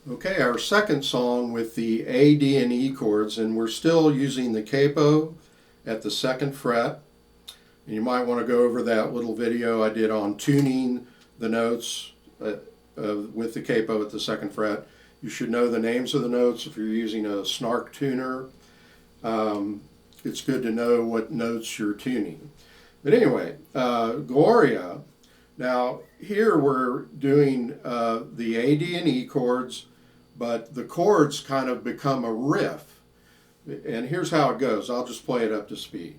Okay, our second song with the A, D, and E chords, and we're still using the capo at the second fret. And you might want to go over that little video I did on tuning the notes with the capo at the second fret. You should know the names of the notes if you're using a snark tuner. It's good to know what notes you're tuning. But anyway, Gloria. Now here we're doing the A, D, and E chords, but the chords kind of become a riff. And here's how it goes. I'll just play it up to speed.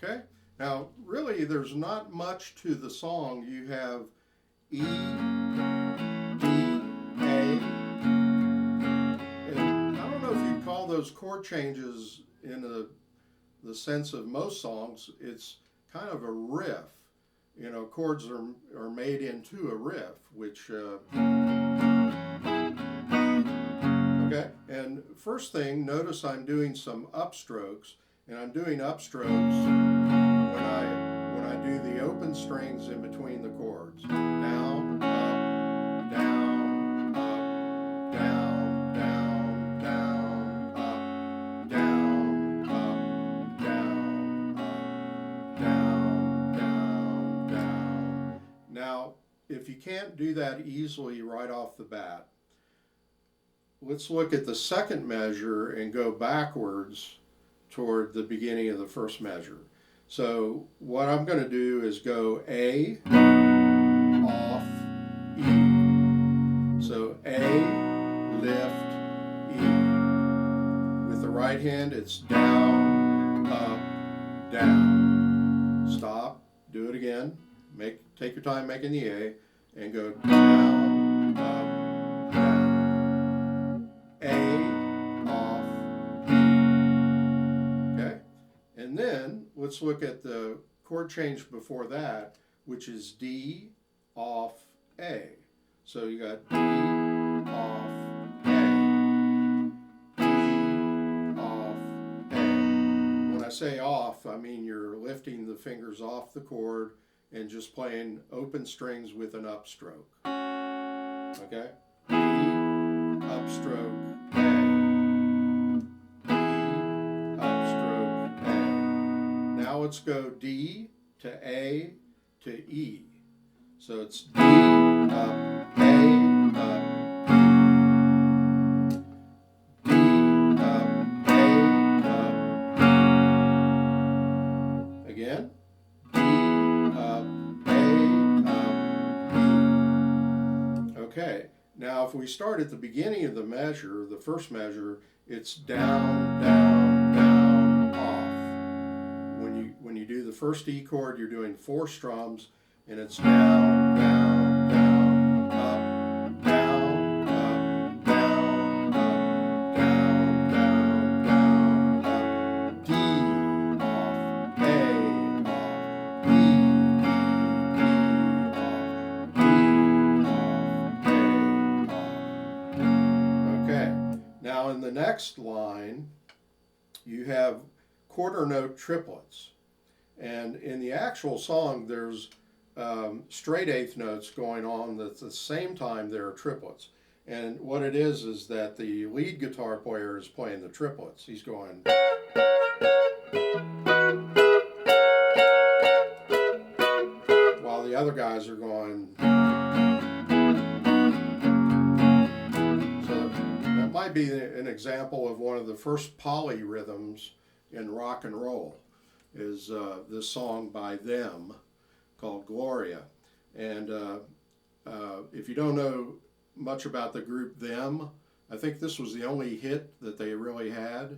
Okay? Now, really, there's not much to the song. You have E, D, A, and I don't know if you'd call those chord changes in the sense of most songs. It's kind of a riff. You know, chords are made into a riff, which, okay? And first thing, notice I'm doing some upstrokes, and I'm doing upstrokes when I do the open strings in between the chords. Down, up, down, up, down, down, down, up, down, up, down, up, down, down, down. Now, if you can't do that easily right off the bat, let's look at the second measure and go backwards toward the beginning of the first measure. So what I'm going to do is go A, off, E. So A, lift, E. With the right hand, it's down, up, down. Stop, do it again. Take your time making the A, and go down, up, down. A, off, E. Okay? And then let's look at the chord change before that, which is D, off, A. So you got D, off, A. D, off, A. When I say off, I mean you're lifting the fingers off the chord and just playing open strings with an upstroke. Okay? D, upstroke, A. Now let's go D to A to E. So it's D, up, A, up, E. D, up, A, up, E. Again. D, up, A, up, E. Okay. Now if we start at the beginning of the measure, the first measure, it's down, down, down, off. When you do the first E chord, you're doing 4 strums, and it's down, down, down, up, down, up, down, up, down, down, down, up, D, off, A, off, E, E, off, D, off, A, off. Okay, now in the next line, you have quarter note triplets. And in the actual song, there's straight eighth notes going on at the same time there are triplets. And what it is that the lead guitar player is playing the triplets. He's going, while the other guys are going. So that might be an example of one of the first polyrhythms in rock and roll. Is this song by them called Gloria. And if you don't know much about the group Them, I think this was the only hit that they really had.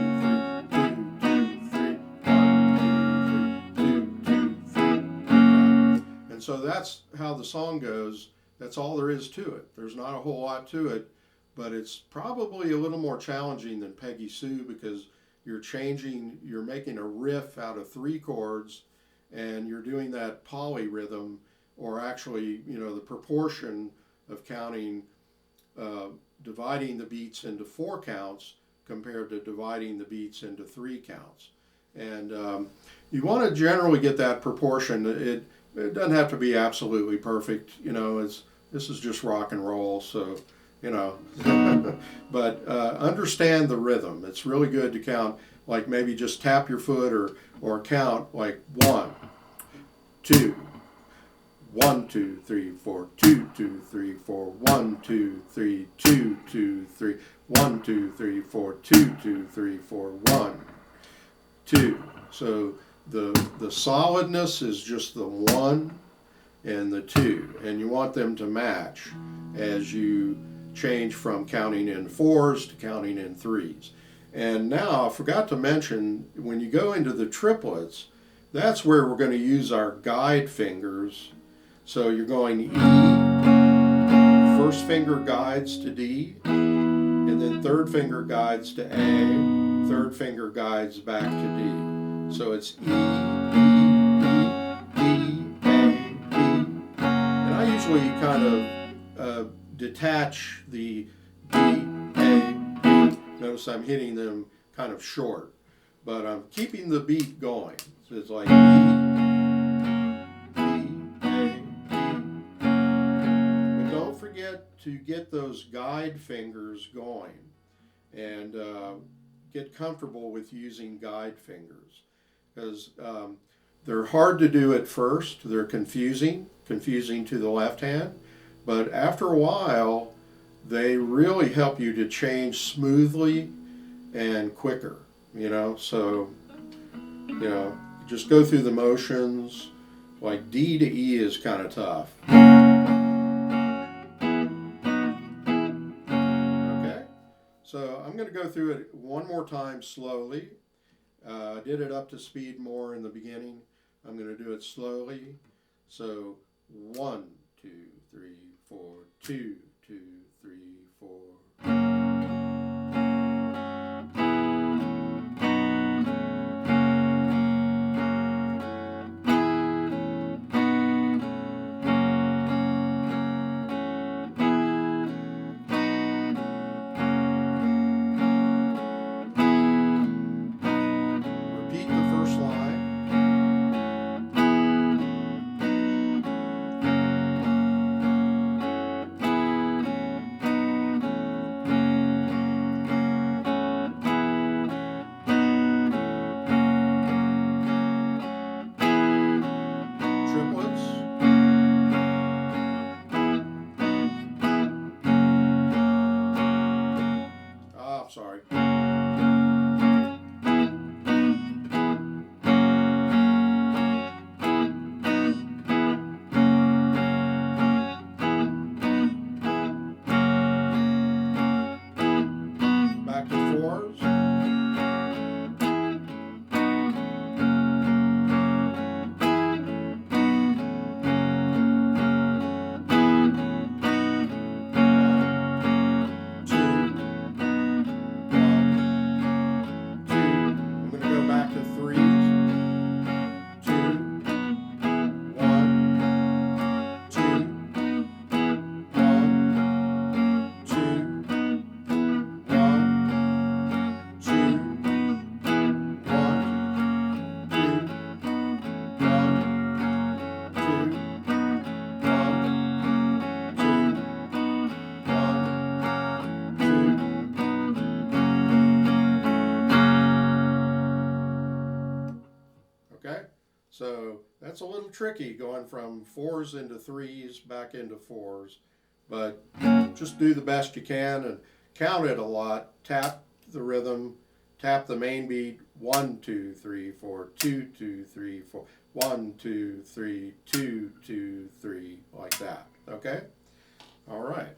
And so that's how the song goes. That's all there is to it. There's not a whole lot to it, but it's probably a little more challenging than Peggy Sue because you're making a riff out of 3 chords, and you're doing that polyrhythm, or actually, the proportion of counting, dividing the beats into 4 counts compared to dividing the beats into 3 counts. And you want to generally get that proportion. It doesn't have to be absolutely perfect. This is just rock and roll, so but understand the rhythm. It's really good to count, like maybe just tap your foot or count like 1, 2, 1, 2, 3, 4, 2, 2, 3, 4, 1, 2, 3, 2, 2, 3, 1, 2, 3, 4, 2, 2, 3, 4, 1, 2. So the solidness is just the 1 and the 2, and you want them to match as you change from counting in 4s to counting in 3s. And now I forgot to mention, when you go into the triplets, that's where we're going to use our guide fingers. So you're going E, first finger guides to D, and then third finger guides to A, third finger guides back to D. So it's E, E, E, D, A, D. And I usually kind of detach the D, A, D. Notice I'm hitting them kind of short, but I'm keeping the beat going. So it's like E, to get those guide fingers going, and get comfortable with using guide fingers, because they're hard to do at first. They're confusing to the left hand, but after a while they really help you to change smoothly and quicker, so just go through the motions. Like D to E is kind of tough. So I'm going to go through it one more time slowly. I did it up to speed more in the beginning. I'm going to do it slowly. So 1, 2, 3, 4, 2, 2, 3, sorry. Back to fours. Okay, so that's a little tricky going from fours into threes back into fours, but just do the best you can and count it a lot. Tap the rhythm, tap the main beat 1, 2, 3, 4, 2, 2, 3, 4, 1, 2, 3, 2, 2, 3, like that. Okay, all right.